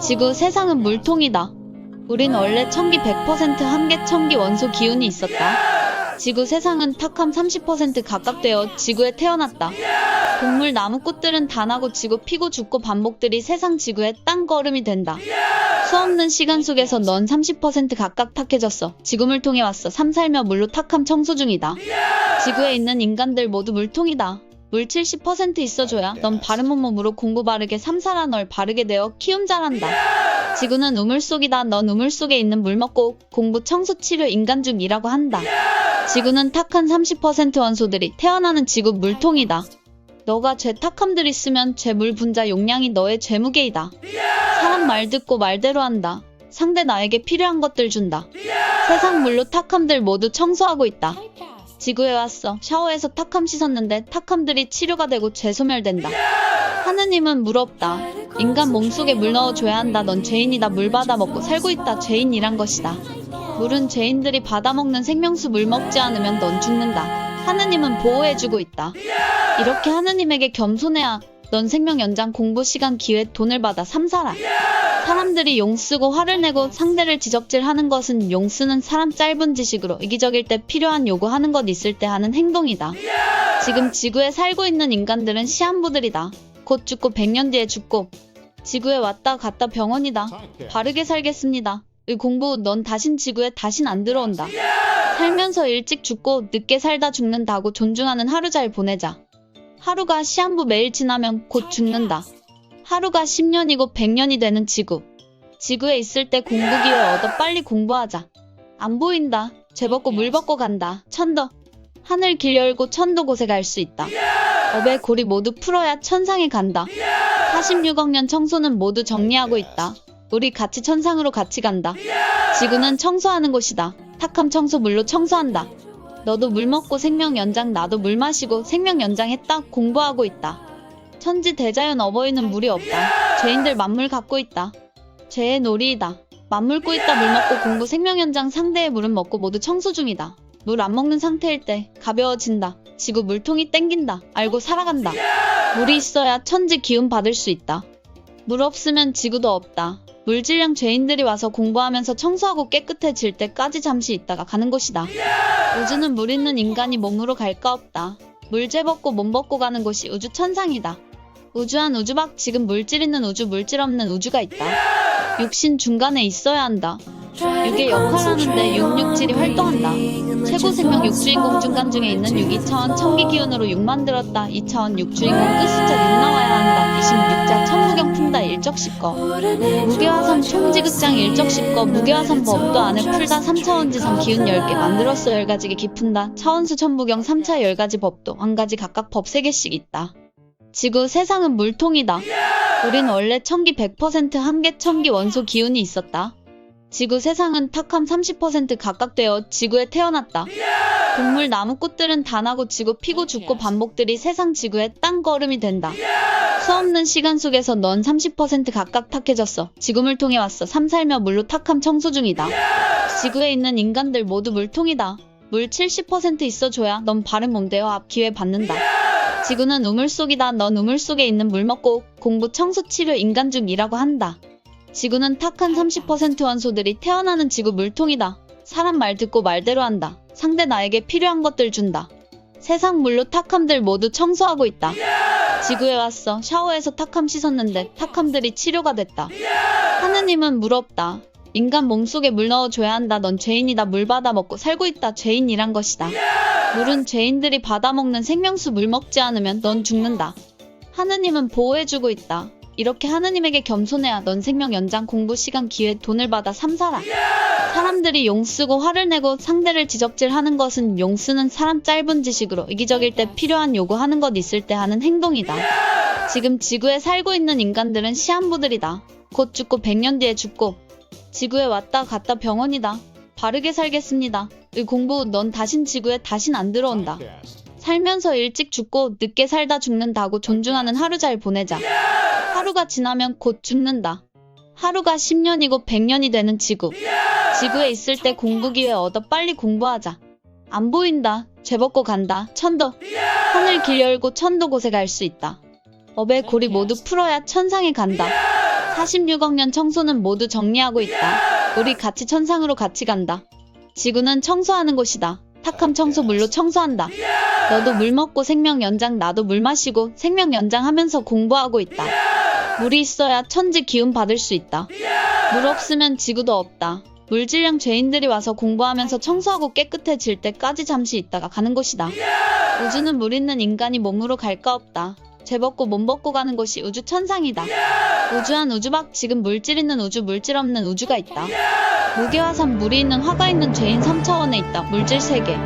지구 세상은 물통이다. 우린 원래 청기 100% 함계 청기 원소 기운이 있었다. 지구 세상은 탁함 30% 각각되어 지구에 태어났다. 동물 나무꽃들은 단하고 지고 피고 죽고 반복들이 세상 지구의 땅거름이 된다. 수없는 시간 속에서 넌 30% 각각 탁해졌어. 지구물 통해 왔어. 삶 살며 물로 탁함 청소 중이다. 지구에 있는 인간들 모두 물통이다. 물 70% 있어줘야 넌 바른 몸으로 공부 바르게 삶 살아 널 바르게 되어 키움 잘한다. 지구는 우물 속이다. 넌 우물 속에 있는 물 먹고 공부 청소 치료 인간 중이라고 한다. 지구는 탁한 30% 원소들이 태어나는 지구 물통이다. 너가 죄 탁함들 있으면 죄 물 분자 용량이 너의 죄무게이다. 사람 말 듣고 말대로 한다. 상대 나에게 필요한 것들 준다. 세상 물로 탁함들 모두 청소하고 있다. 지구에 왔어. 샤워해서 탁함 씻었는데 탁함들이 치료가 되고 죄 소멸된다. 하느님은 물 없다. 인간 몸속에 물 넣어줘야 한다. 넌 죄인이다. 물 받아 먹고 살고 있다. 죄인이란 것이다. 물은 죄인들이 받아먹는 생명수. 물 먹지 않으면 넌 죽는다. 하느님은 보호해주고 있다. 이렇게 하느님에게 겸손해야 넌 생명 연장 공부 시간 기회 돈을 받아 삶 살아. 사람들이 용 쓰고 화를 내고 상대를 지적질하는 것은 용 쓰는 사람 짧은 지식으로 이기적일 때 필요한 요구하는 것 있을 때 하는 행동이다. 지금 지구에 살고 있는 인간들은 시한부들이다. 곧 죽고 100년 뒤에 죽고 지구에 왔다 갔다 병원이다. 바르게 살겠습니다. 의 공부 넌 다신 지구에 다신 안 들어온다. 살면서 일찍 죽고 늦게 살다 죽는다고 존중하는 하루 잘 보내자. 하루가 시한부 매일 지나면 곧 죽는다. 하루가 10년이고 100년이 되는 지구. 지구에 있을 때 공부 기회 얻어 빨리 공부하자. 안 보인다. 죄 벗고 물 벗고 간다. 천도. 하늘 길 열고 천도 곳에 갈 수 있다. 업의 고리 모두 풀어야 천상에 간다. 46억 년 청소는 모두 정리하고 있다. 우리 같이 천상으로 같이 간다. 지구는 청소하는 곳이다. 탁함 청소 물로 청소한다. 너도 물 먹고 생명 연장 나도 물 마시고 생명 연장했다. 공부하고 있다. 천지 대자연 어버이는 물이 없다. 죄인들 만물 갖고 있다. 죄의 놀이이다. 만물 꼬있다. 물 먹고 공부 생명 연장 상대의 물은 먹고 모두 청소 중이다. 물 안 먹는 상태일 때 가벼워진다. 지구 물통이 땡긴다. 알고 살아간다. 물이 있어야 천지 기운 받을 수 있다. 물 없으면 지구도 없다. 물질량 죄인들이 와서 공부하면서 청소하고 깨끗해질 때까지 잠시 있다가 가는 곳이다. 우주는 물 있는 인간이 몸으로 갈까 없다. 물죄 벗고 몸 벗고 가는 곳이 우주 천상이다. 우주 안 우주 밖 지금 물질 있는 우주 물질 없는 우주가 있다. 육신 중간에 있어야 한다. 육의 역할하는데 육육질이 활동한다. 최고 생명 육주인공 중간 중에 있는 육 2차원 청기 기운으로 육 만들었다. 2차원 육주인공 끝숫자 6 나와야 한다. 26자 천무경 푼다. 일적십거 무게화선 총지극장 일적십거 무게화선 법도 안에 풀다. 3차원 지성 기운 10개 만들었어. 10가지게 기푼다. 차원수 천무경 3차 10가지 법도 1가지 각각 법 3개씩 있다. 지구 세상은 물통이다. 우린 원래 청기 100% 함계 청기 원소 기운이 있었다. 지구 세상은 탁함 30% 각각되어 지구에 태어났다. 동물 나무꽃들은 단하고 지고 피고 죽고 반복들이 세상 지구의 땅거름이 된다. 수없는 시간 속에서 넌 30% 각각 탁해졌어. 지구물 통해 왔어. 삶 살며 물로 탁함 청소 중이다. 지구에 있는 인간들 모두 물통이다. 물 70% 있어줘야 넌 바른 몸 되어 앞 기회 받는다. 지구는 우물 속이다. 넌 우물 속에 있는 물 먹고 공부 청소 치료 인간 중이라고 한다. 지구는 탁한 30% 원소들이 태어나는 지구 물통이다. 사람 말 듣고 말대로 한다. 상대 나에게 필요한 것들 준다. 세상 물로 탁함들 모두 청소하고 있다. 지구에 왔어. 샤워해서 탁함 씻었는데 탁함들이 치료가 됐다. 하느님은 물 없다. 인간 몸속에 물 넣어줘야 한다. 넌 죄인이다. 물 받아 먹고 살고 있다. 죄인이란 것이다. 물은 죄인들이 받아먹는 생명수. 물 먹지 않으면 넌 죽는다. 하느님은 보호해주고 있다. 이렇게 하느님에게 겸손해야 넌 생명 연장 공부 시간 기회 돈을 받아 삶 살아. 사람들이 용 쓰고 화를 내고 상대를 지적질하는 것은 용 쓰는 사람 짧은 지식으로 이기적일 때 필요한 요구하는 것 있을 때 하는 행동이다. 지금 지구에 살고 있는 인간들은 시한부들이다. 곧 죽고 100년 뒤에 죽고 지구에 왔다 갔다 병원이다. 바르게 살겠습니다. 의 공부 넌 다신 지구에 다신 안 들어온다. 살면서 일찍 죽고 늦게 살다 죽는다고 존중하는 하루 잘 보내자. 하루가 지나면 곧 죽는다. 하루가 10년이고 100년이 되는 지구. 지구에 있을 때 공부 기회 얻어 빨리 공부하자. 안 보인다. 죄 벗고 간다. 천도. 하늘 길 열고 천도 곳에 갈 수 있다. 업의 고리 모두 풀어야 천상에 간다. 46억 년 청소는 모두 정리하고 있다. 우리 같이 천상으로 같이 간다. 지구는 청소하는 곳이다. 탁함 청소 물로 청소한다. 너도 물 먹고 생명 연장, 나도 물 마시고 생명 연장하면서 공부하고 있다. 물이 있어야 천지 기운 받을 수 있다. 물 없으면 지구도 없다. 물질량 죄인들이 와서 공부하면서 청소하고 깨끗해질 때까지 잠시 있다가 가는 곳이다. 우주는 물 있는 인간이 몸으로 갈 거 없다. 죄 벗고 몸 벗고 가는 곳이 우주 천상이다. 우주 안 우주 밖, 지금 물질 있는 우주, 물질 없는 우주가 있다. 무게와 삶, 물이 있는 화가 있는 죄인 3차원에 있다. 물질 세계.